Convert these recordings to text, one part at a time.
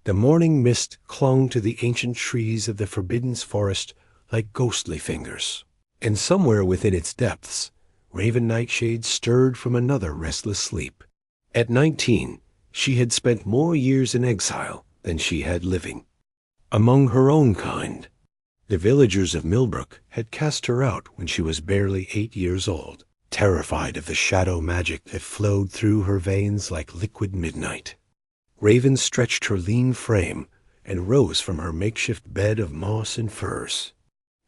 The morning mist clung to the ancient trees of the forbidden forest like ghostly fingers. And somewhere within its depths, Raven Nightshade stirred from another restless sleep. At 19, she had spent more years in exile than she had living. Among her own kind, the villagers of Millbrook had cast her out when she was barely 8 years old, terrified of the shadow magic that flowed through her veins like liquid midnight. Raven stretched her lean frame and rose from her makeshift bed of moss and furs.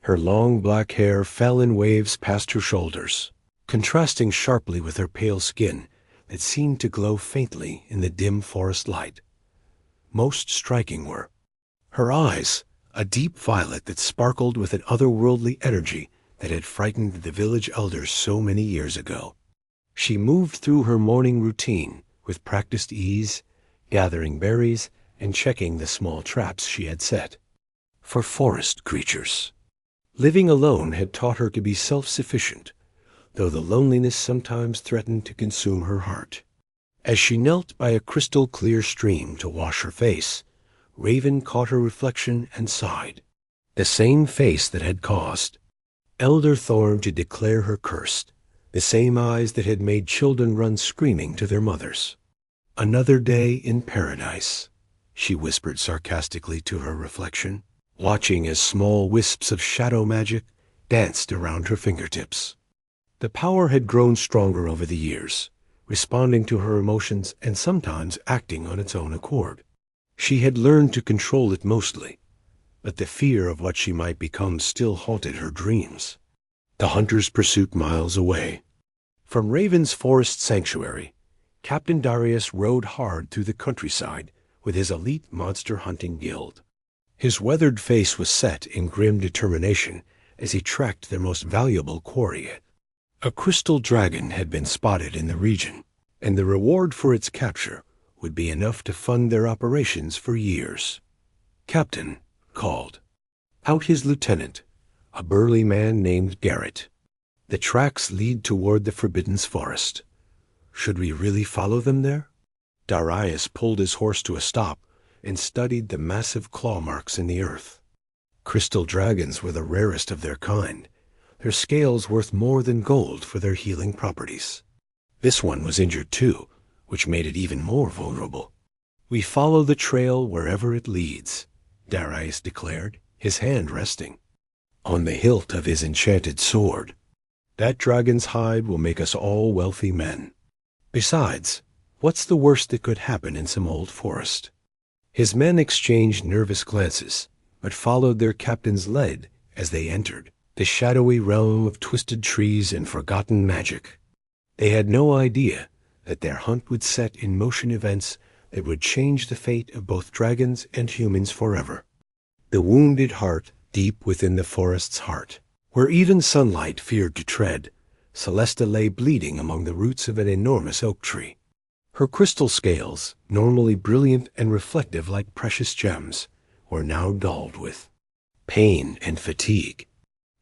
Her long black hair fell in waves past her shoulders, contrasting sharply with her pale skin that seemed to glow faintly in the dim forest light. Most striking were her eyes, a deep violet that sparkled with an otherworldly energy that had frightened the village elders so many years ago. She moved through her morning routine with practiced ease, gathering berries and checking the small traps she had set for forest creatures. Living alone had taught her to be self-sufficient, though the loneliness sometimes threatened to consume her heart. As she knelt by a crystal-clear stream to wash her face, Raven caught her reflection and sighed. The same face that had caused Elder Thorn to declare her cursed, the same eyes that had made children run screaming to their mothers. "Another day in paradise," she whispered sarcastically to her reflection, watching as small wisps of shadow magic danced around her fingertips. The power had grown stronger over the years, responding to her emotions and sometimes acting on its own accord. She had learned to control it mostly, but the fear of what she might become still haunted her dreams. The hunter's pursuit miles away. From Raven's forest sanctuary, Captain Darius rode hard through the countryside with his elite monster hunting guild. His weathered face was set in grim determination as he tracked their most valuable quarry. A crystal dragon had been spotted in the region, and the reward for its capture would be enough to fund their operations for years. "Captain," called out his lieutenant, a burly man named Garrett. "The tracks lead toward the forbidden forest. Should we really follow them there?" Darius pulled his horse to a stop and studied the massive claw marks in the earth. Crystal dragons were the rarest of their kind, their scales worth more than gold for their healing properties. This one was injured too, which made it even more vulnerable. "We follow the trail wherever it leads," Darius declared, his hand resting on the hilt of his enchanted sword. "That dragon's hide will make us all wealthy men. Besides, what's the worst that could happen in some old forest?" His men exchanged nervous glances, but followed their captain's lead as they entered the shadowy realm of twisted trees and forgotten magic. They had no idea that their hunt would set in motion events that would change the fate of both dragons and humans forever. The wounded heart deep within the forest's heart, where even sunlight feared to tread, Celestia lay bleeding among the roots of an enormous oak tree. Her crystal scales, normally brilliant and reflective like precious gems, were now dulled with pain and fatigue.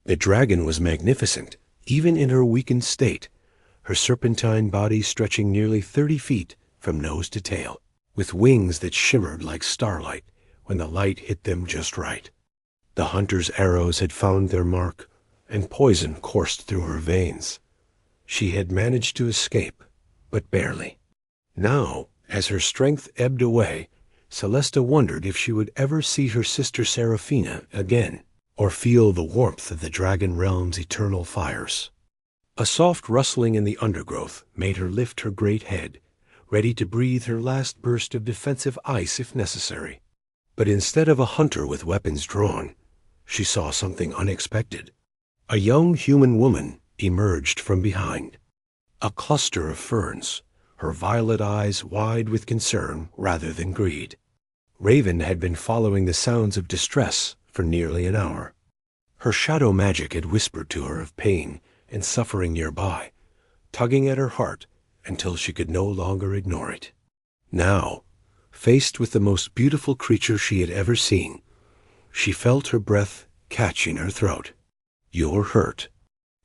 The dragon was magnificent, even in her weakened state, her serpentine body stretching nearly 30 feet from nose to tail, with wings that shimmered like starlight when the light hit them just right. The hunter's arrows had found their mark, and poison coursed through her veins. She had managed to escape, but barely. Now, as her strength ebbed away, Celestia wondered if she would ever see her sister Seraphina again, or feel the warmth of the dragon realm's eternal fires. A soft rustling in the undergrowth made her lift her great head, ready to breathe her last burst of defensive ice if necessary. But instead of a hunter with weapons drawn, she saw something unexpected. A young human woman emerged from behind. A cluster of ferns, her violet eyes wide with concern rather than greed. Raven had been following the sounds of distress for nearly an hour. Her shadow magic had whispered to her of pain and suffering nearby, tugging at her heart until she could no longer ignore it. Now, faced with the most beautiful creature she had ever seen, she felt her breath catch in her throat. "You're hurt,"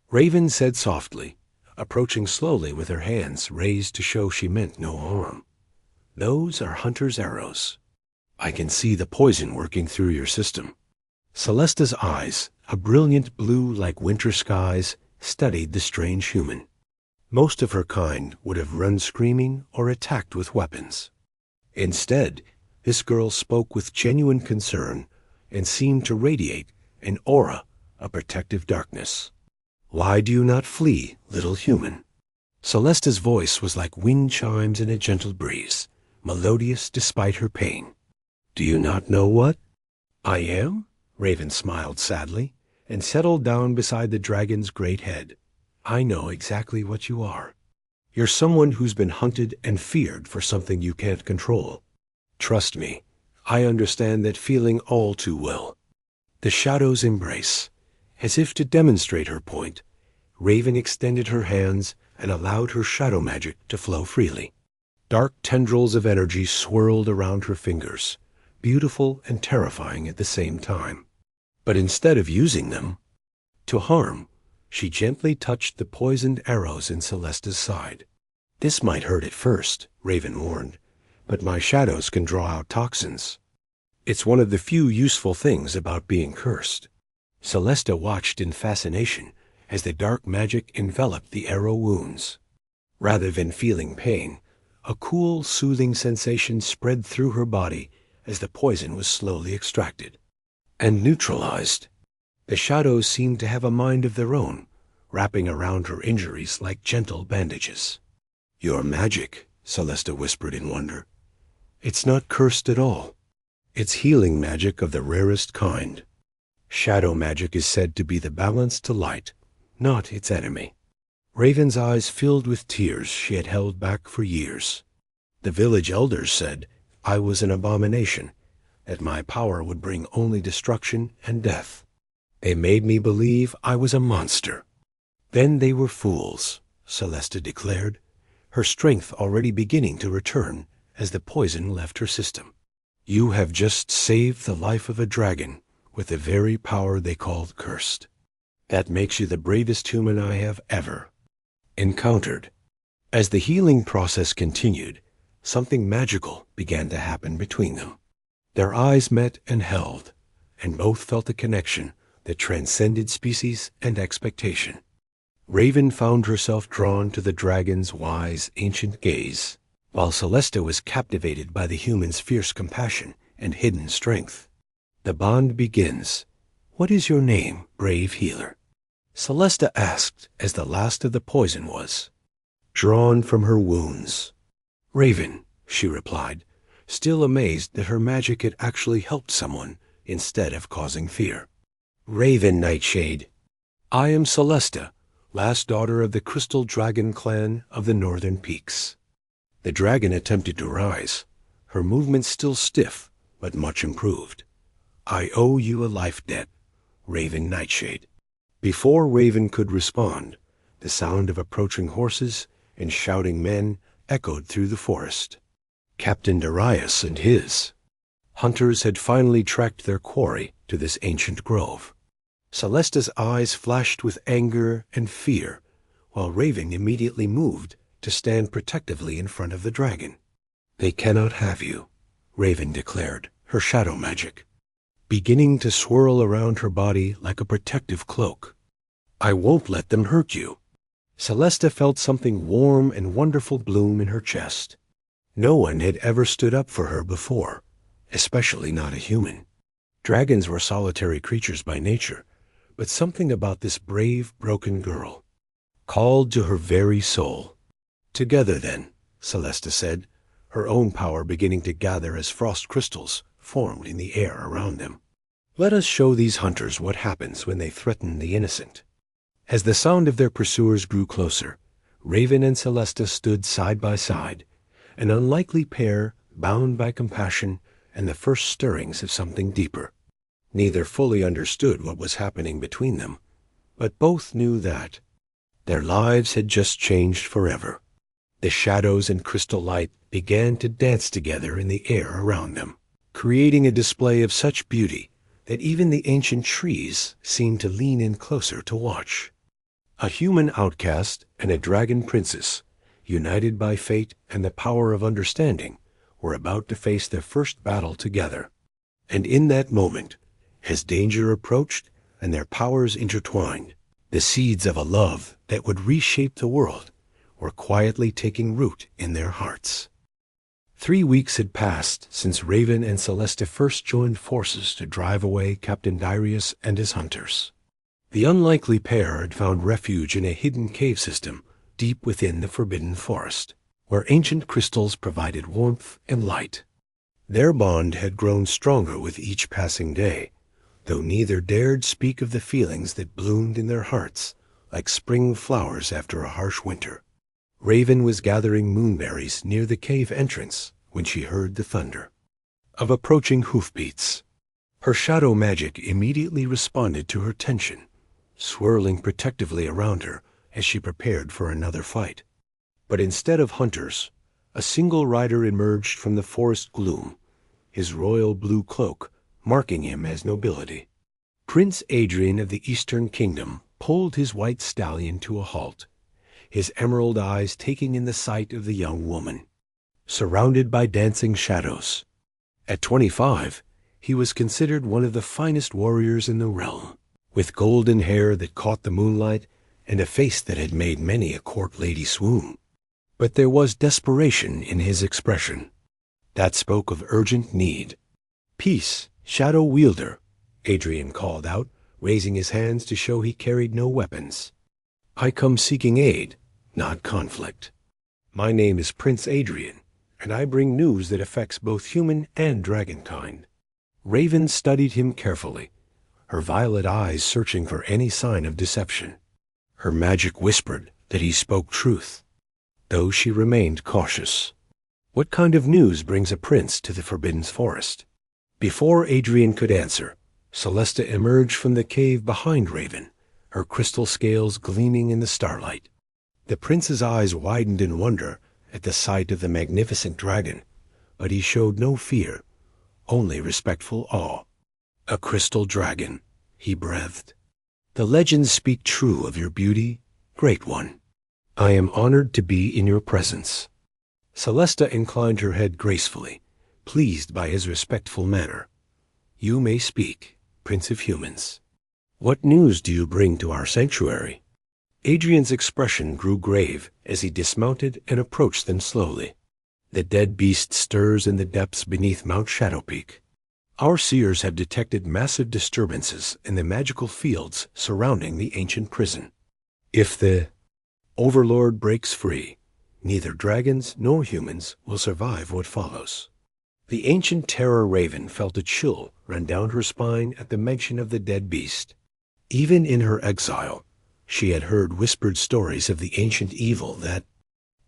Raven said softly, approaching slowly with her hands raised to show she meant no harm. "Those are hunter's arrows. I can see the poison working through your system. Celestia's eyes, a brilliant blue like winter skies, studied the strange human. Most of her kind would have run screaming or attacked with weapons. Instead, this girl spoke with genuine concern and seemed to radiate an aura of protective darkness. Why do you not flee, little human? Celestia's voice was like wind chimes in a gentle breeze, melodious despite her pain. Do you not know what I am? Raven smiled sadly and settled down beside the dragon's great head. I know exactly what you are. You're someone who's been hunted and feared for something you can't control. Trust me, I understand that feeling all too well. The shadows embrace. As if to demonstrate her point, Raven extended her hands and allowed her shadow magic to flow freely. Dark tendrils of energy swirled around her fingers, beautiful and terrifying at the same time. But instead of using them to harm, she gently touched the poisoned arrows in Celestia's side. This might hurt at first, Raven warned, but my shadows can draw out toxins. It's one of the few useful things about being cursed. Celestia watched in fascination as the dark magic enveloped the arrow wounds. Rather than feeling pain, a cool, soothing sensation spread through her body as the poison was slowly extracted and neutralized. The shadows seemed to have a mind of their own, wrapping around her injuries like gentle bandages. Your magic, Celestia whispered in wonder. It's not cursed at all. It's healing magic of the rarest kind. Shadow magic is said to be the balance to light, not its enemy. Raven's eyes filled with tears she had held back for years. The village elders said I was an abomination, that my power would bring only destruction and death. They made me believe I was a monster. Then they were fools, Celestia declared, her strength already beginning to return as the poison left her system. You have just saved the life of a dragon with the very power they called cursed. That makes you the bravest human I have ever encountered. As the healing process continued, something magical began to happen between them. Their eyes met and held, and both felt a connection that transcended species and expectation. Raven found herself drawn to the dragon's wise, ancient gaze, while Celestia was captivated by the human's fierce compassion and hidden strength. The bond begins. What is your name, brave healer? Celestia asked as the last of the poison was drawn from her wounds. Raven, she replied, still amazed that her magic had actually helped someone instead of causing fear. Raven Nightshade. I am Celestia, last daughter of the Crystal Dragon clan of the Northern Peaks. The dragon attempted to rise, her movements still stiff, but much improved. I owe you a life debt, Raven Nightshade. Before Raven could respond, the sound of approaching horses and shouting men echoed through the forest. Captain Darius and his hunters had finally tracked their quarry to this ancient grove. Celestia's eyes flashed with anger and fear, while Raven immediately moved to stand protectively in front of the dragon. They cannot have you, Raven declared, her shadow magic beginning to swirl around her body like a protective cloak. I won't let them hurt you. Celestia felt something warm and wonderful bloom in her chest. No one had ever stood up for her before, especially not a human. Dragons were solitary creatures by nature, but something about this brave, broken girl called to her very soul. Together then, Celestia said, her own power beginning to gather as frost crystals formed in the air around them. Let us show these hunters what happens when they threaten the innocent. As the sound of their pursuers grew closer, Raven and Celestia stood side by side, an unlikely pair bound by compassion and the first stirrings of something deeper. Neither fully understood what was happening between them, but both knew that their lives had just changed forever. The shadows and crystal light began to dance together in the air around them, creating a display of such beauty that even the ancient trees seemed to lean in closer to watch. A human outcast and a dragon princess, united by fate and the power of understanding, were about to face their first battle together. And in that moment, as danger approached and their powers intertwined, the seeds of a love that would reshape the world were quietly taking root in their hearts. 3 weeks had passed since Raven and Celestia first joined forces to drive away Captain Darius and his hunters. The unlikely pair had found refuge in a hidden cave system deep within the Forbidden Forest, where ancient crystals provided warmth and light. Their bond had grown stronger with each passing day, though neither dared speak of the feelings that bloomed in their hearts like spring flowers after a harsh winter. Raven was gathering moonberries near the cave entrance when she heard the thunder of approaching hoofbeats. Her shadow magic immediately responded to her tension, swirling protectively around her as she prepared for another fight. But instead of hunters, a single rider emerged from the forest gloom, his royal blue cloak marking him as nobility. Prince Adrian of the Eastern Kingdom pulled his white stallion to a halt, his emerald eyes taking in the sight of the young woman, surrounded by dancing shadows. At 25, he was considered one of the finest warriors in the realm, with golden hair that caught the moonlight and a face that had made many a court lady swoon. But there was desperation in his expression that spoke of urgent need. "Peace, Shadow Wielder," Adrian called out, raising his hands to show he carried no weapons. "I come seeking aid, not conflict. My name is Prince Adrian, and I bring news that affects both human and dragonkind." Raven studied him carefully, her violet eyes searching for any sign of deception. Her magic whispered that he spoke truth, though she remained cautious. What kind of news brings a prince to the Forbidden Forest? Before Adrian could answer, Celestia emerged from the cave behind Raven, her crystal scales gleaming in the starlight. The prince's eyes widened in wonder at the sight of the magnificent dragon, but he showed no fear, only respectful awe. "A crystal dragon," he breathed. "The legends speak true of your beauty, Great One. I am honored to be in your presence." Celestia inclined her head gracefully, pleased by his respectful manner. "You may speak, Prince of Humans. What news do you bring to our sanctuary?" Adrian's expression grew grave as he dismounted and approached them slowly. "The Deadbeast stirs in the depths beneath Mount Shadowpeak. Our seers have detected massive disturbances in the magical fields surrounding the ancient prison. If the Overlord breaks free, neither dragons nor humans will survive what follows." The ancient terror Raven felt a chill run down her spine at the mention of the Deadbeast. Even in her exile, she had heard whispered stories of the ancient evil that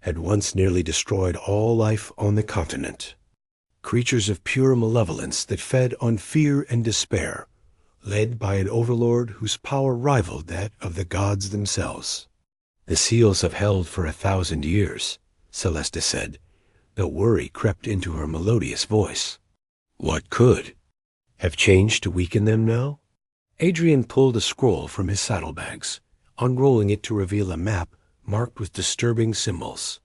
had once nearly destroyed all life on the continent. Creatures of pure malevolence that fed on fear and despair, led by an overlord whose power rivaled that of the gods themselves. "The seals have held for 1,000 years, Celestia said, though worry crept into her melodious voice. "What could have changed to weaken them now?" Adrian pulled a scroll from his saddlebags, unrolling it to reveal a map marked with disturbing symbols.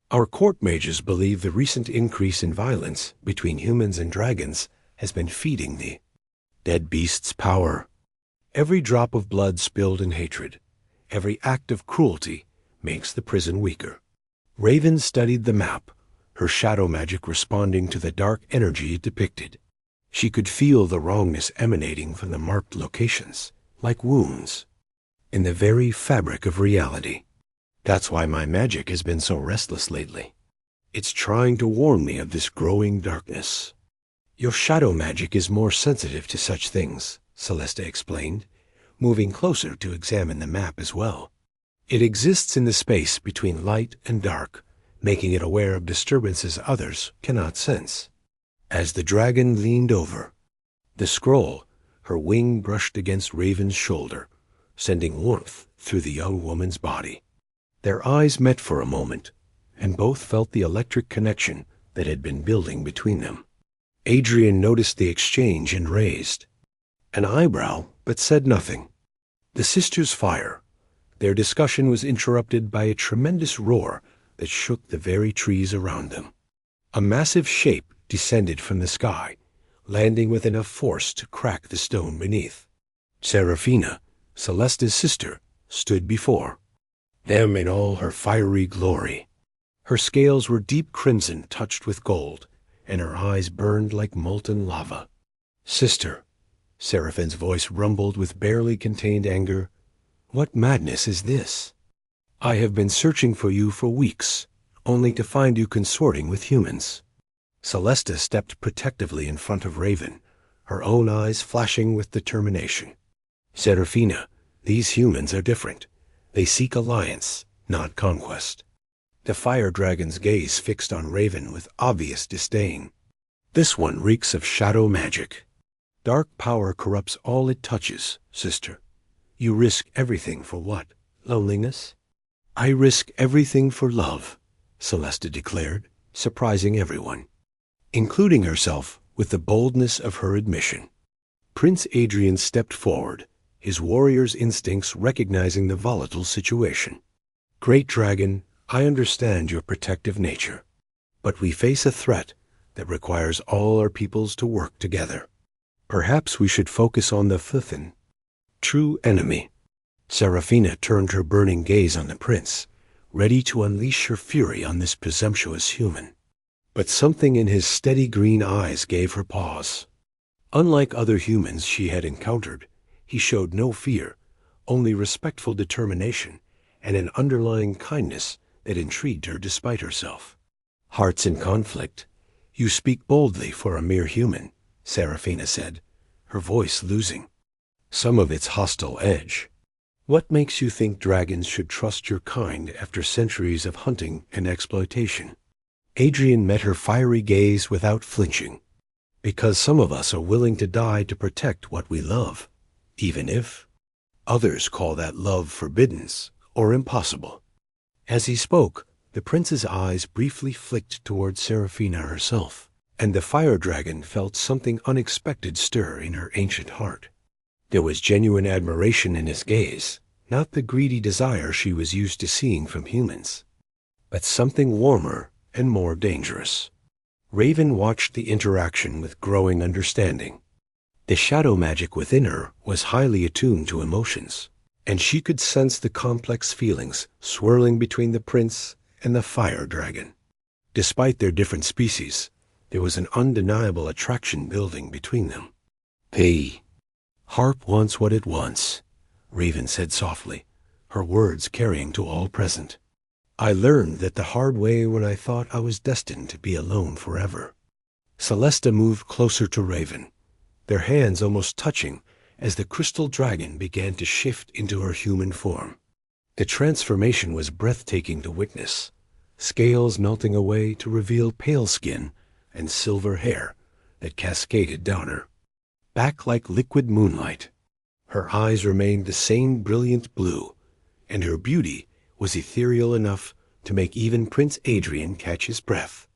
"Our court mages believe the recent increase in violence between humans and dragons has been feeding the Deadbeast's power. Every drop of blood spilled in hatred, every act of cruelty makes the prison weaker." Raven studied the map, her shadow magic responding to the dark energy it depicted. She could feel the wrongness emanating from the marked locations, like wounds, in the very fabric of reality. "That's why my magic has been so restless lately. It's trying to warn me of this growing darkness." "Your shadow magic is more sensitive to such things," Celestia explained, moving closer to examine the map as well. "It exists in the space between light and dark, making it aware of disturbances others cannot sense." As the dragon leaned over, the scroll, her wing brushed against Raven's shoulder, sending warmth through the young woman's body. Their eyes met for a moment, and both felt the electric connection that had been building between them. Adrian noticed the exchange and raised an eyebrow, but said nothing. The sisters' fire. Their discussion was interrupted by a tremendous roar that shook the very trees around them. A massive shape descended from the sky, landing with enough force to crack the stone beneath. Seraphina, Celestia's sister, stood before them in all her fiery glory. Her scales were deep crimson touched with gold, and her eyes burned like molten lava. "Sister," Seraphine's voice rumbled with barely contained anger, "what madness is this? I have been searching for you for weeks, only to find you consorting with humans." Celestia stepped protectively in front of Raven, her own eyes flashing with determination. "Seraphina, these humans are different. They seek alliance, not conquest." The fire dragon's gaze fixed on Raven with obvious disdain. "This one reeks of shadow magic. Dark power corrupts all it touches, sister. You risk everything for what? Loneliness?" "I risk everything for love," Celestia declared, surprising everyone, including herself with the boldness of her admission. Prince Adrian stepped forward, his warrior's instincts recognizing the volatile situation. "Great Dragon, I understand your protective nature, but we face a threat that requires all our peoples to work together. Perhaps we should focus on the Thuthan, true enemy." Seraphina turned her burning gaze on the prince, ready to unleash her fury on this presumptuous human. But something in his steady green eyes gave her pause. Unlike other humans she had encountered, he showed no fear, only respectful determination and an underlying kindness that intrigued her despite herself. "Hearts in conflict. You speak boldly for a mere human," Seraphina said, her voice losing some of its hostile edge. "What makes you think dragons should trust your kind after centuries of hunting and exploitation?" Adrian met her fiery gaze without flinching. "Because some of us are willing to die to protect what we love, even if others call that love forbidden or impossible." As he spoke, the prince's eyes briefly flicked toward Seraphina herself, and the fire dragon felt something unexpected stir in her ancient heart. There was genuine admiration in his gaze, not the greedy desire she was used to seeing from humans, but something warmer and more dangerous. Raven watched the interaction with growing understanding. The shadow magic within her was highly attuned to emotions, and she could sense the complex feelings swirling between the prince and the fire dragon. Despite their different species, there was an undeniable attraction building between them. "The harp wants what it wants," Raven said softly, her words carrying to all present. "I learned that the hard way when I thought I was destined to be alone forever." Celestia moved closer to Raven, their hands almost touching as the crystal dragon began to shift into her human form. The transformation was breathtaking to witness, scales melting away to reveal pale skin and silver hair that cascaded down her back like liquid moonlight. Her eyes remained the same brilliant blue, and her beauty was ethereal enough to make even Prince Adrian catch his breath.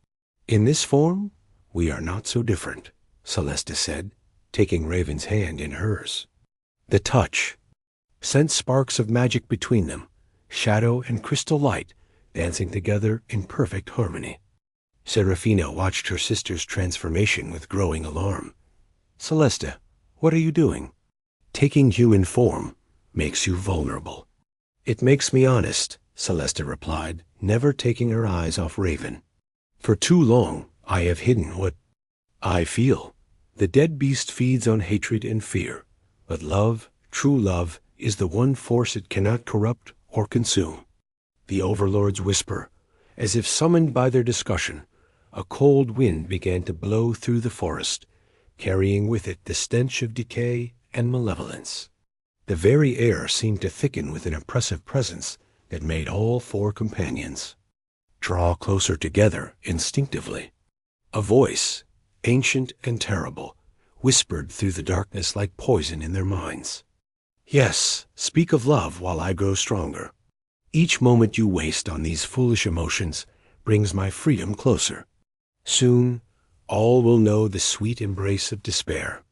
"In this form, we are not so different," Celestia said, taking Raven's hand in hers. The touch sent sparks of magic between them, shadow and crystal light dancing together in perfect harmony. Seraphina watched her sister's transformation with growing alarm. "Celestia, what are you doing?" "Taking human form makes you vulnerable." "It makes me honest," Celestia replied, never taking her eyes off Raven. "For too long I have hidden what I feel. The Deadbeast feeds on hatred and fear, but love, true love, is the one force it cannot corrupt or consume." The overlords whisper, as if summoned by their discussion. A cold wind began to blow through the forest, carrying with it the stench of decay and malevolence. The very air seemed to thicken with an oppressive presence that made all four companions draw closer together instinctively. A voice, ancient and terrible, whispered through the darkness like poison in their minds. "Yes, speak of love while I grow stronger. Each moment you waste on these foolish emotions brings my freedom closer. Soon, all will know the sweet embrace of despair."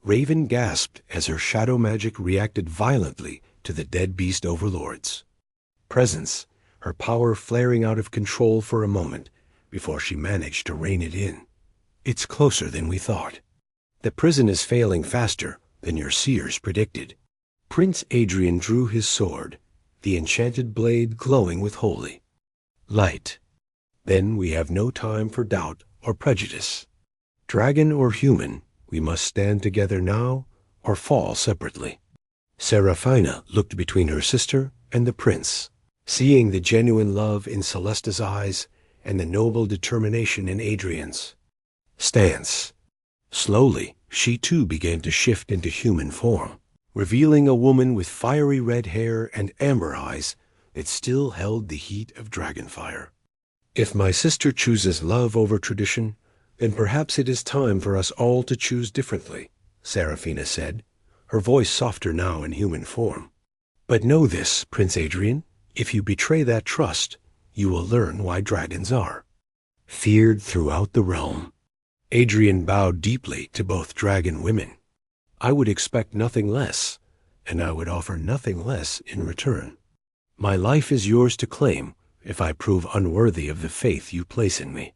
Raven gasped as her shadow magic reacted violently to the Deadbeast overlords' presence, her power flaring out of control for a moment before she managed to rein it in. "It's closer than we thought. The prison is failing faster than your seers predicted." Prince Adrian drew his sword, the enchanted blade glowing with holy light. "Then we have no time for doubt or prejudice. Dragon or human, we must stand together now or fall separately." Seraphina looked between her sister and the prince, seeing the genuine love in Celestia's eyes and the noble determination in Adrian's stance. Slowly, she too began to shift into human form, revealing a woman with fiery red hair and amber eyes that still held the heat of dragonfire. "If my sister chooses love over tradition, then perhaps it is time for us all to choose differently," Seraphina said, her voice softer now in human form. "But know this, Prince Adrian, if you betray that trust, you will learn why dragons are feared throughout the realm." Adrian bowed deeply to both dragon women. "I would expect nothing less, and I would offer nothing less in return. My life is yours to claim if I prove unworthy of the faith you place in me."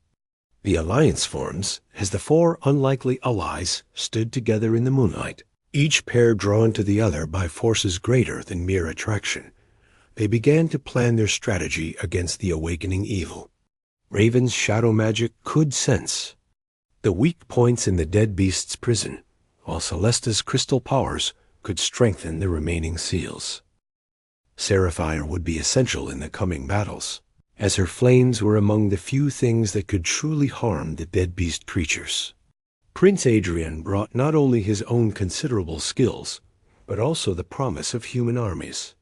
The alliance forms as the four unlikely allies stood together in the moonlight, each pair drawn to the other by forces greater than mere attraction. They began to plan their strategy against the awakening evil. Raven's shadow magic could sense the weak points in the Deadbeast's prison, while Celestia's crystal powers could strengthen the remaining seals. Seraphire would be essential in the coming battles, as her flames were among the few things that could truly harm the Deadbeast creatures. Prince Adrian brought not only his own considerable skills, but also the promise of human armies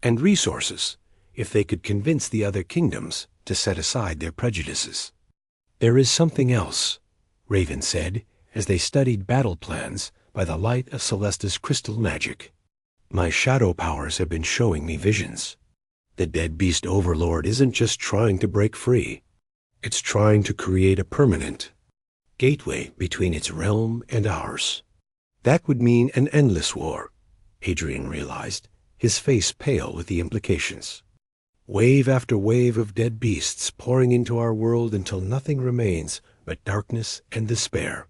and resources, if they could convince the other kingdoms to set aside their prejudices. "There is something else," Raven said, as they studied battle plans by the light of Celestia's crystal magic. "My shadow powers have been showing me visions. The Deadbeast Overlord isn't just trying to break free. It's trying to create a permanent gateway between its realm and ours. That would mean an endless war," Adrian realized, his face pale with the implications. "Wave after wave of dead beasts pouring into our world until nothing remains but darkness and despair."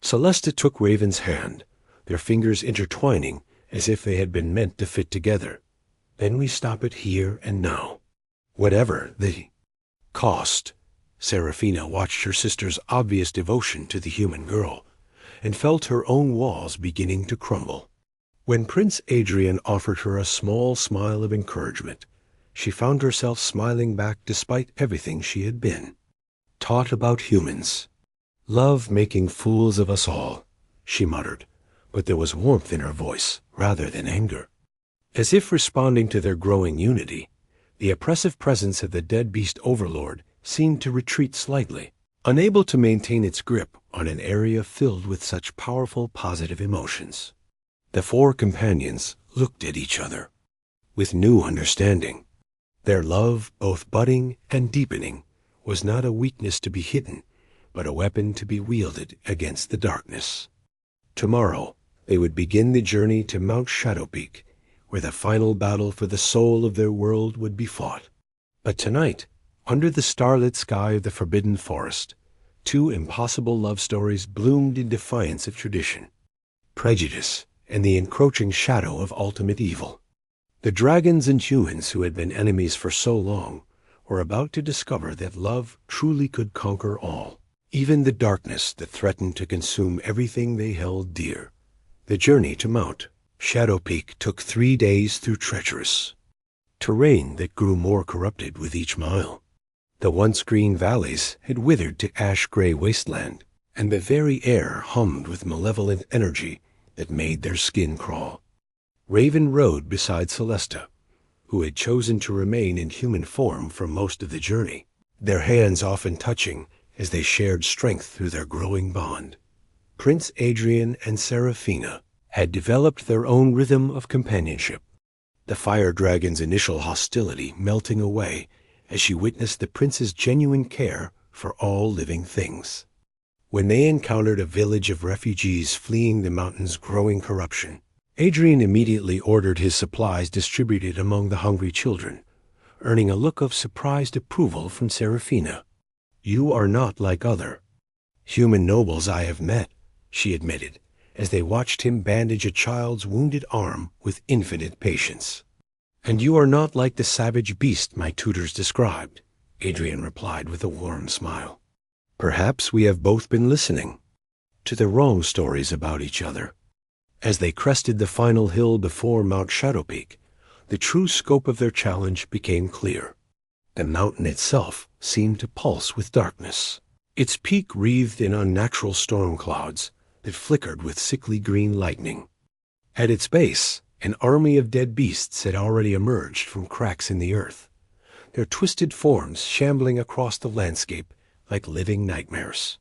Celestia took Raven's hand, their fingers intertwining as if they had been meant to fit together. "Then we stop it here and now. Whatever the cost." Seraphina watched her sister's obvious devotion to the human girl and felt her own walls beginning to crumble. When Prince Adrian offered her a small smile of encouragement, she found herself smiling back despite everything she had been taught about humans. "Love making fools of us all," she muttered, but there was warmth in her voice rather than anger. As if responding to their growing unity, the oppressive presence of the Deadbeast Overlord seemed to retreat slightly, unable to maintain its grip on an area filled with such powerful positive emotions. The four companions looked at each other with new understanding. Their love, both budding and deepening, was not a weakness to be hidden, but a weapon to be wielded against the darkness. Tomorrow, they would begin the journey to Mount Shadow Peak, where the final battle for the soul of their world would be fought. But tonight, under the starlit sky of the Forbidden Forest, two impossible love stories bloomed in defiance of tradition, prejudice, and the encroaching shadow of ultimate evil. The dragons and humans who had been enemies for so long were about to discover that love truly could conquer all, even the darkness that threatened to consume everything they held dear. The journey to Mount Shadow Peak took 3 days through treacherous terrain that grew more corrupted with each mile. The once green valleys had withered to ash-gray wasteland, and the very air hummed with malevolent energy that made their skin crawl. Raven rode beside Celestia, who had chosen to remain in human form for most of the journey, their hands often touching as they shared strength through their growing bond. Prince Adrian and Seraphina had developed their own rhythm of companionship, the fire dragon's initial hostility melting away as she witnessed the prince's genuine care for all living things. When they encountered a village of refugees fleeing the mountain's growing corruption, Adrian immediately ordered his supplies distributed among the hungry children, earning a look of surprised approval from Seraphina. You are not like other human nobles I have met, she admitted, as they watched him bandage a child's wounded arm with infinite patience. And you are not like the savage beast my tutors described, Adrian replied with a warm smile. Perhaps we have both been listening to the wrong stories about each other. As they crested the final hill before Mount Shadow Peak, the true scope of their challenge became clear. The mountain itself seemed to pulse with darkness, its peak wreathed in unnatural storm clouds that flickered with sickly green lightning. At its base, an army of dead beasts had already emerged from cracks in the earth, their twisted forms shambling across the landscape like living nightmares.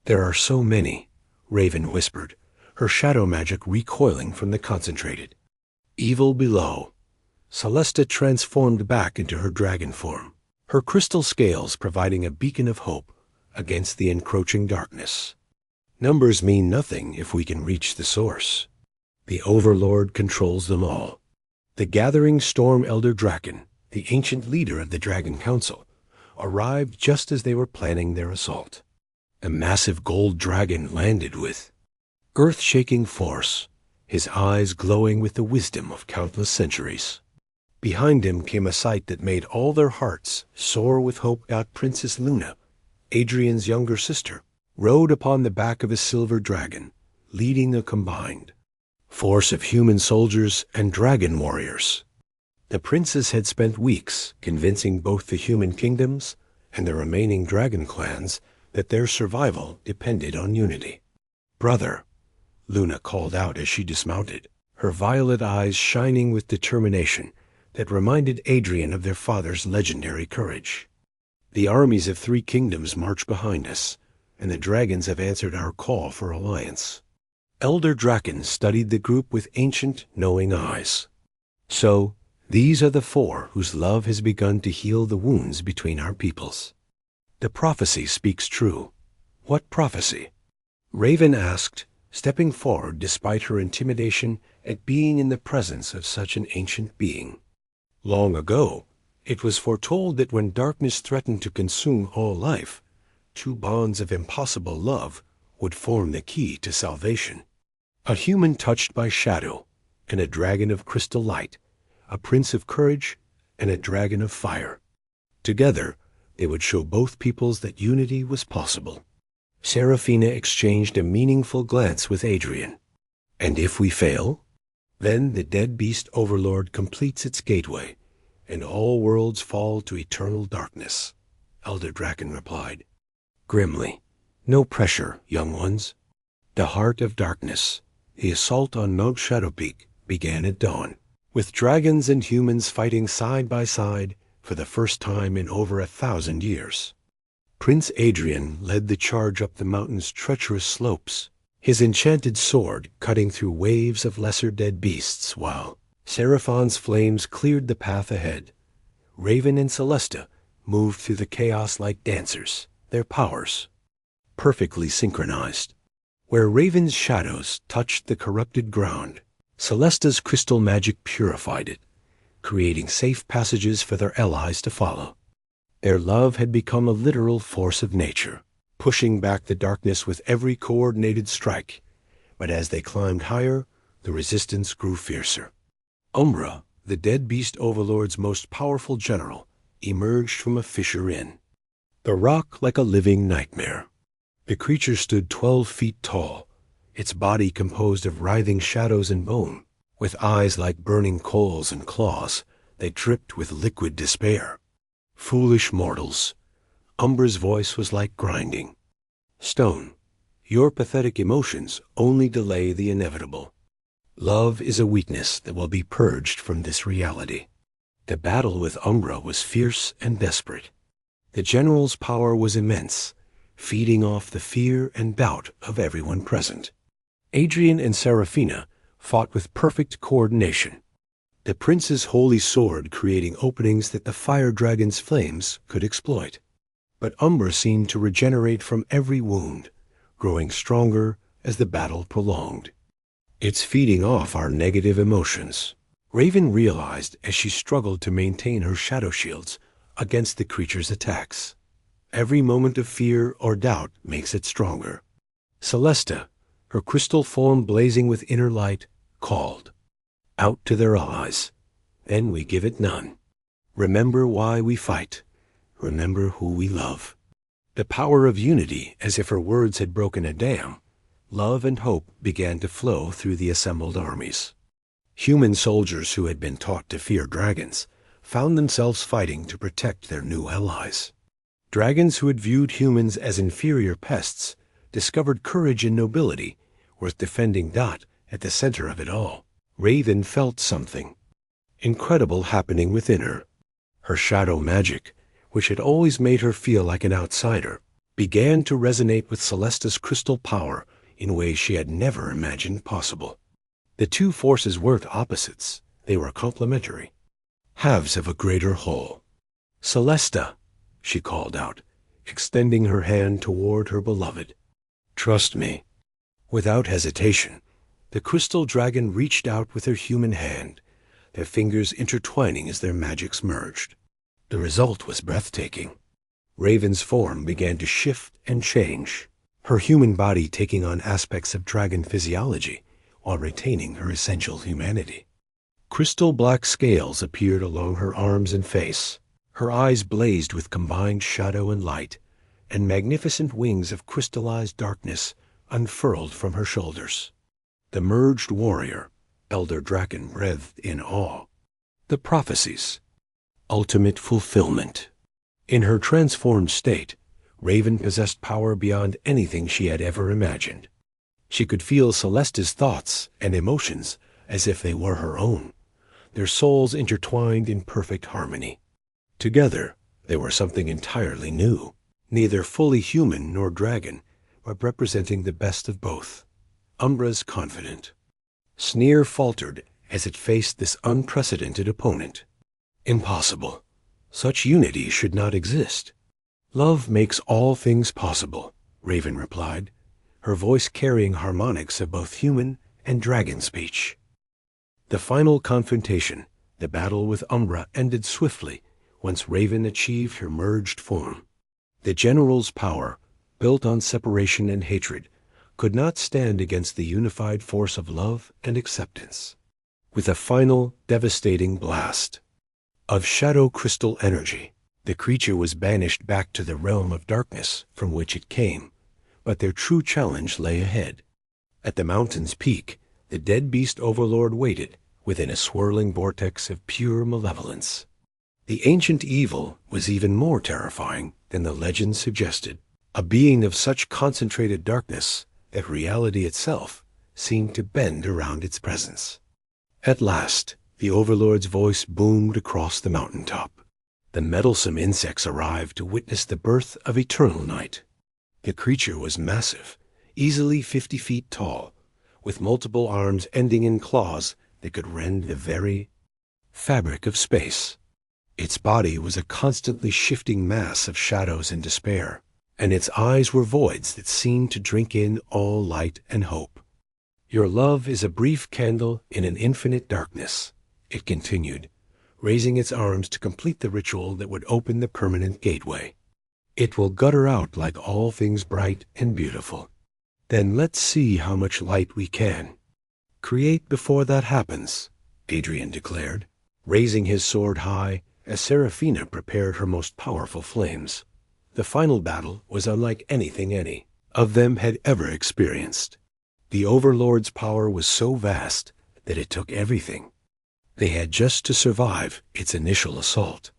There are so many, Raven whispered, her shadow magic recoiling from the concentrated. Evil below. Celestia transformed back into her dragon form, her crystal scales providing a beacon of hope against the encroaching darkness. Numbers mean nothing if we can reach the source. The Overlord controls them all. The gathering Storm Elder Draken, the ancient leader of the Dragon Council, arrived just as they were planning their assault. A massive gold dragon landed with earth-shaking force, his eyes glowing with the wisdom of countless centuries. Behind him came a sight that made all their hearts soar with hope. Princess Luna, Adrian's younger sister, rode upon the back of a silver dragon, leading a combined force of human soldiers and dragon warriors. The princess had spent weeks convincing both the human kingdoms and the remaining dragon clans that their survival depended on unity. "Brother," Luna called out as she dismounted, her violet eyes shining with determination that reminded Adrian of their father's legendary courage. "The armies of 3 kingdoms march behind us, and the dragons have answered our call for alliance." Elder Draken studied the group with ancient, knowing eyes. "So, these are the 4 whose love has begun to heal the wounds between our peoples. The prophecy speaks true." "What prophecy?" Raven asked, stepping forward despite her intimidation at being in the presence of such an ancient being. "Long ago, it was foretold that when darkness threatened to consume all life, 2 bonds of impossible love would form the key to salvation. A human touched by shadow, and a dragon of crystal light, a prince of courage, and a dragon of fire. Together, they would show both peoples that unity was possible." Serafina exchanged a meaningful glance with Adrian. "And if we fail? Then the Deadbeast Overlord completes its gateway, and all worlds fall to eternal darkness," Elder Draken replied grimly. "No pressure, young ones. The heart of darkness, the assault on Mount Shadow Peak, began at dawn, with dragons and humans fighting side by side for the first time in over 1,000 years. Prince Adrian led the charge up the mountain's treacherous slopes, his enchanted sword cutting through waves of lesser dead beasts, while Seraphon's flames cleared the path ahead. Raven and Celestia moved through the chaos like dancers, their powers perfectly synchronized. Where Raven's shadows touched the corrupted ground, Celestia's crystal magic purified it, creating safe passages for their allies to follow. Their love had become a literal force of nature, pushing back the darkness with every coordinated strike. But as they climbed higher, the resistance grew fiercer. Umbra, the Deadbeast Overlord's most powerful general, emerged from a fissure in the rock like a living nightmare. The creature stood 12 feet tall, its body composed of writhing shadows and bone, with eyes like burning coals and claws that dripped with liquid despair. "Foolish mortals," Umbra's voice was like grinding stone. "Your pathetic emotions only delay the inevitable. Love is a weakness that will be purged from this reality." The battle with Umbra was fierce and desperate. The general's power was immense, feeding off the fear and doubt of everyone present. Adrian and Serafina fought with perfect coordination, the prince's holy sword creating openings that the fire dragon's flames could exploit. But Umbra seemed to regenerate from every wound, growing stronger as the battle prolonged. "It's feeding off our negative emotions," Raven realized as she struggled to maintain her shadow shields against the creature's attacks. Every moment of fear or doubt makes it stronger. Celestia, her crystal form blazing with inner light, called out to their allies. Then we give it none. Remember why we fight. Remember who we love. The power of unity, as if her words had broken a dam. Love and hope began to flow through the assembled armies. Human soldiers who had been taught to fear dragons found themselves fighting to protect their new allies. Dragons who had viewed humans as inferior pests discovered courage and nobility worth defending. At the center of it all, Raven felt something incredible happening within her. Her shadow magic, which had always made her feel like an outsider, began to resonate with Celestia's crystal power in ways she had never imagined possible. The two forces weren't opposites, they were complementary, halves of a greater whole. Celestia, she called out, extending her hand toward her beloved. Trust me. Without hesitation, the crystal dragon reached out with her human hand, their fingers intertwining as their magics merged. The result was breathtaking. Raven's form began to shift and change, her human body taking on aspects of dragon physiology while retaining her essential humanity. Crystal black scales appeared along her arms and face. Her eyes blazed with combined shadow and light, and magnificent wings of crystallized darkness unfurled from her shoulders. The merged warrior, Elder Draken, breathed in awe. The prophecies. Ultimate fulfillment. In her transformed state, Raven possessed power beyond anything she had ever imagined. She could feel Celestia's thoughts and emotions as if they were her own, their souls intertwined in perfect harmony. Together, they were something entirely new, neither fully human nor dragon, but representing the best of both. Umbra's confident. Sneer faltered as it faced this unprecedented opponent. Impossible. Such unity should not exist. Love makes all things possible, Raven replied, her voice carrying harmonics of both human and dragon speech. The final confrontation, the battle with Umbra, ended swiftly once Raven achieved her merged form. The general's power, built on separation and hatred, could not stand against the unified force of love and acceptance. With a final, devastating blast of shadow crystal energy, the creature was banished back to the realm of darkness from which it came, but their true challenge lay ahead. At the mountain's peak, the Deadbeast overlord waited within a swirling vortex of pure malevolence. The ancient evil was even more terrifying than the legend suggested, a being of such concentrated darkness that reality itself seemed to bend around its presence. At last, the overlord's voice boomed across the mountaintop. The meddlesome insects arrived to witness the birth of eternal night. The creature was massive, easily 50 feet tall, with multiple arms ending in claws that could rend the very fabric of space. Its body was a constantly shifting mass of shadows and despair, and its eyes were voids that seemed to drink in all light and hope. Your love is a brief candle in an infinite darkness, it continued, raising its arms to complete the ritual that would open the permanent gateway. It will gutter out like all things bright and beautiful. Then let's see how much light we can create before that happens, Adrian declared, raising his sword high as Seraphina prepared her most powerful flames. The final battle was unlike anything any of them had ever experienced. The Overlord's power was so vast that it took everything they had just to survive its initial assault.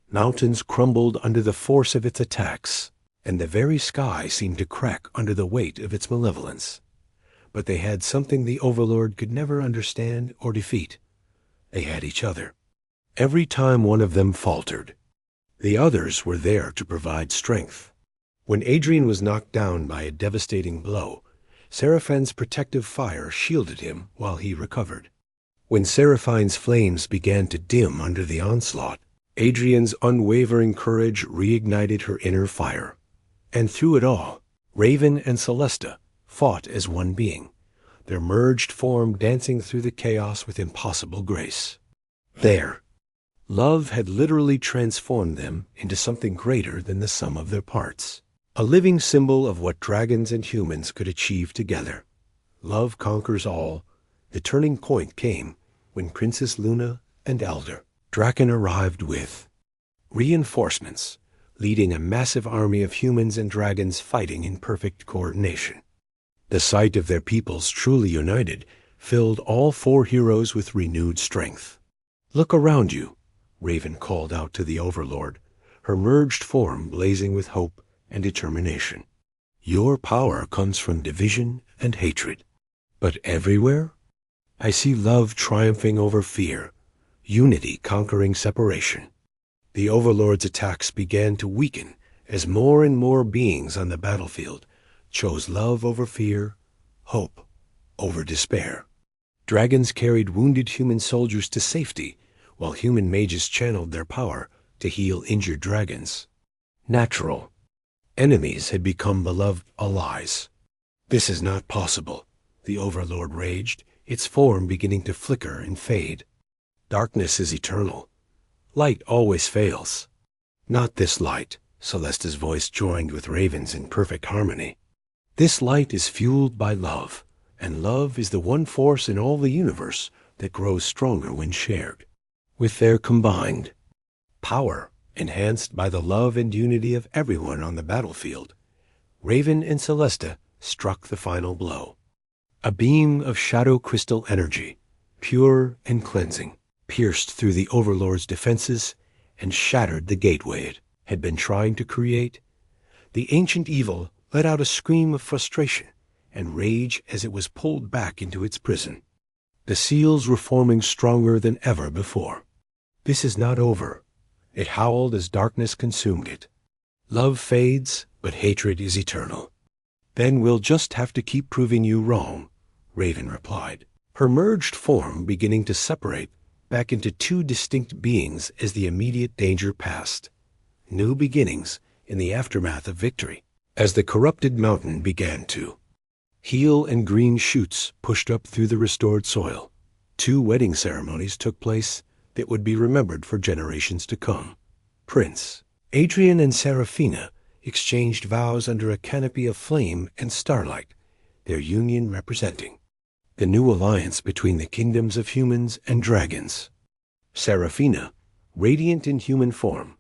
Mountains crumbled under the force of its attacks, and the very sky seemed to crack under the weight of its malevolence. But they had something the Overlord could never understand or defeat. They had each other. Every time one of them faltered, the others were there to provide strength. When Adrian was knocked down by a devastating blow, Seraphine's protective fire shielded him while he recovered. When Seraphine's flames began to dim under the onslaught, Adrian's unwavering courage reignited her inner fire. And through it all, Raven and Celestia fought as one being, their merged form dancing through the chaos with impossible grace. There, Love had literally transformed them into something greater than the sum of their parts. A living symbol of what dragons and humans could achieve together. Love conquers all. The turning point came when Princess Luna and Elder Draken arrived with reinforcements, leading a massive army of humans and dragons fighting in perfect coordination. The sight of their peoples truly united filled all four heroes with renewed strength. "Look around you," Raven called out to the Overlord, her merged form blazing with hope and determination. "Your power comes from division and hatred. But everywhere, I see love triumphing over fear, unity conquering separation." The Overlord's attacks began to weaken as more and more beings on the battlefield chose love over fear, hope over despair. Dragons carried wounded human soldiers to safety, while human mages channeled their power to heal injured dragons. Natural. Enemies had become beloved allies. "This is not possible," the Overlord raged, its form beginning to flicker and fade. "Darkness is eternal. Light always fails." "Not this light," Celestia's voice joined with Raven's in perfect harmony. "This light is fueled by love, and love is the one force in all the universe that grows stronger when shared." With their combined power, enhanced by the love and unity of everyone on the battlefield, Raven and Celestia struck the final blow. A beam of shadow crystal energy, pure and cleansing, pierced through the Overlord's defenses and shattered the gateway it had been trying to create. The ancient evil let out a scream of frustration and rage as it was pulled back into its prison. The seals were forming stronger than ever before. "This is not over," it howled as darkness consumed it. "Love fades, but hatred is eternal." "Then we'll just have to keep proving you wrong," Raven replied, her merged form beginning to separate back into two distinct beings as the immediate danger passed. New beginnings in the aftermath of victory, as the corrupted mountain began to heal and green shoots pushed up through the restored soil. Two wedding ceremonies took place that would be remembered for generations to come. Prince Adrian and Seraphina exchanged vows under a canopy of flame and starlight, their union representing the new alliance between the kingdoms of humans and dragons. Seraphina, radiant in human form,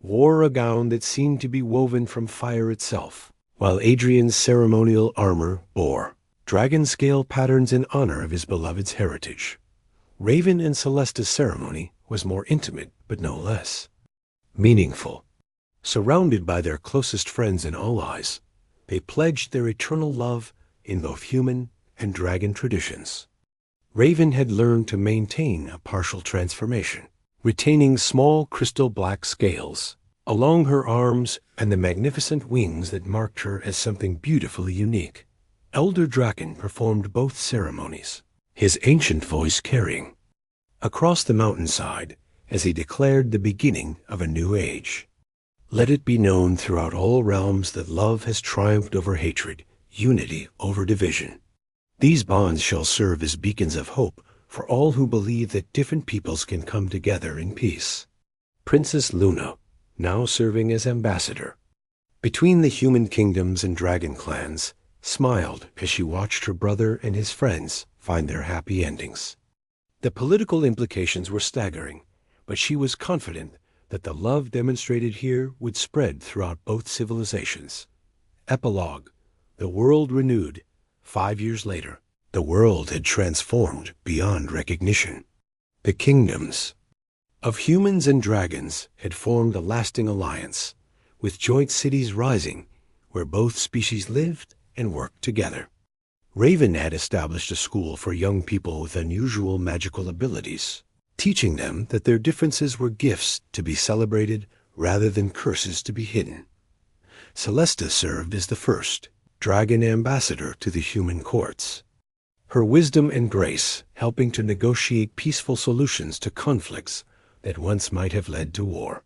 wore a gown that seemed to be woven from fire itself, while Adrian's ceremonial armor bore dragon scale patterns in honor of his beloved's heritage. Raven and Celestia's ceremony was more intimate, but no less meaningful. Surrounded by their closest friends and allies, they pledged their eternal love in both human and dragon traditions. Raven had learned to maintain a partial transformation, retaining small crystal black scales along her arms and the magnificent wings that marked her as something beautifully unique. Elder Draken performed both ceremonies, his ancient voice carrying across the mountainside as he declared the beginning of a new age. "Let it be known throughout all realms that love has triumphed over hatred, unity over division. These bonds shall serve as beacons of hope for all who believe that different peoples can come together in peace." Princess Luna, now serving as ambassador between the human kingdoms and dragon clans, smiled as she watched her brother and his friends find their happy endings. The political implications were staggering, but she was confident that the love demonstrated here would spread throughout both civilizations. Epilogue: the world renewed. 5 years later, the world had transformed beyond recognition. The kingdoms of humans and dragons had formed a lasting alliance, with joint cities rising where both species lived and worked together. Raven had established a school for young people with unusual magical abilities, teaching them that their differences were gifts to be celebrated rather than curses to be hidden. Celestia served as the first dragon ambassador to the human courts, her wisdom and grace helping to negotiate peaceful solutions to conflicts that once might have led to war.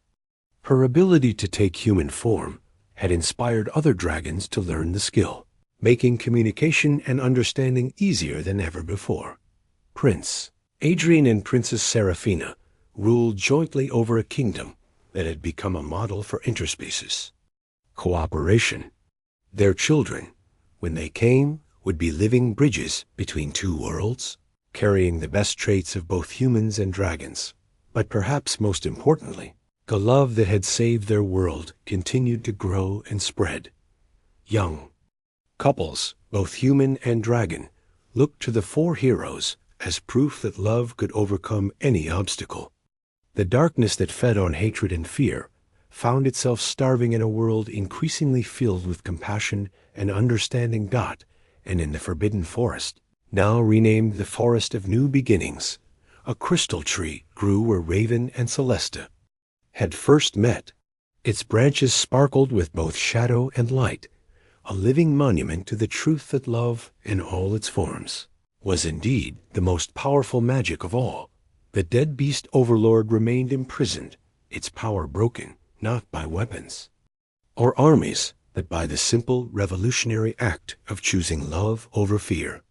Her ability to take human form had inspired other dragons to learn the skill, making communication and understanding easier than ever before. Prince Adrian and Princess Seraphina ruled jointly over a kingdom that had become a model for interspecies cooperation. Their children, when they came, would be living bridges between two worlds, carrying the best traits of both humans and dragons. But perhaps most importantly, the love that had saved their world continued to grow and spread. Young couples, both human and dragon, looked to the four heroes as proof that love could overcome any obstacle. The darkness that fed on hatred and fear found itself starving in a world increasingly filled with compassion and understanding. And in the Forbidden Forest, now renamed the Forest of New Beginnings, a crystal tree grew where Raven and Celestia had first met. Its branches sparkled with both shadow and light, a living monument to the truth that love, in all its forms, was indeed the most powerful magic of all. The Deadbeast overlord remained imprisoned, its power broken not by weapons or armies, but by the simple revolutionary act of choosing love over fear.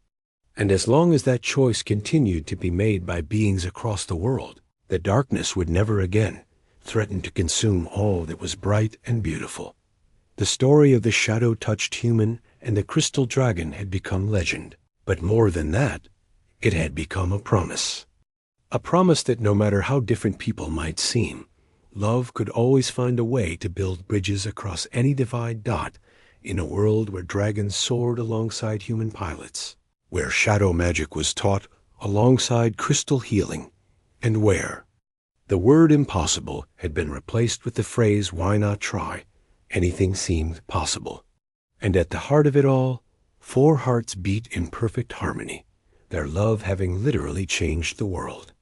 And as long as that choice continued to be made by beings across the world, the darkness would never again threaten to consume all that was bright and beautiful. The story of the shadow-touched human and the crystal dragon had become legend. But more than that, it had become a promise. A promise that no matter how different people might seem, love could always find a way to build bridges across any divide. In a world where dragons soared alongside human pilots, where shadow magic was taught alongside crystal healing, and where the word impossible had been replaced with the phrase why not try, anything seemed possible. And at the heart of it all, four hearts beat in perfect harmony, their love having literally changed the world.